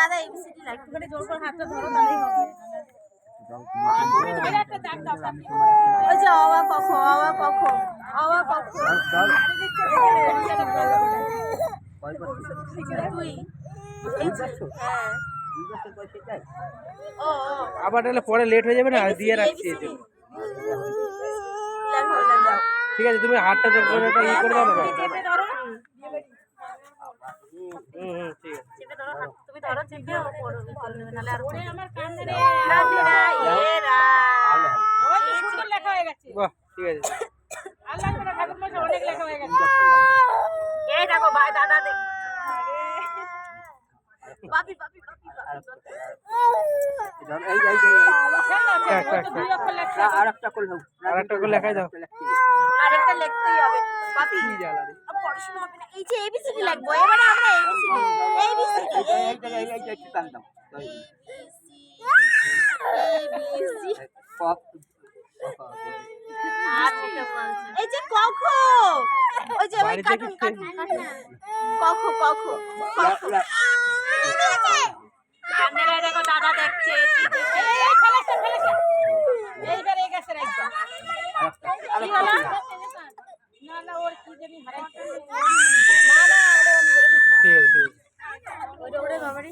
দাদা ABCD like করে জোর করে হাতটা ধরো তাহলেই হবে একটা দাগ দাও ওই যে অবা কখ তুই হ্যাঁ ও আবার তাহলে পরে লেট হয়ে যাবে না দিয়ে রাখছি এই জন্য ঠিক আছে তুমি হাতটা তো করে একটা ই করে দাও না চেপে ধরো ঠিক আছে চেপে ধরো তুমি ধরো চেপে ও পড়বে বলবে নালে আর ওরে আমার কান রে রাধিরা এরা ওই তো সুন্দর লেখা হয়ে গেছে বাহ ঠিক আছে আল্লাহ করে ঠাকুর মশাই অনেক লেখা হয়ে গেছে এই দেখো ভাই দাদা দেখ বাপি আরেকটা করে লেখাই দাও আরেকটা লিখতেই হবে বাপি পড়াশোনা হবে না এই যে এবিসিডি লিখবো এবারে আমরা এই যে কখ ওই যে ওই কার্টুন কখ আপনারা দেখো দাদা দেখছে এইবার এই গাছের একদম না ওর কি জানি হারাইছে না ঠিক আছে ওরে বাবারে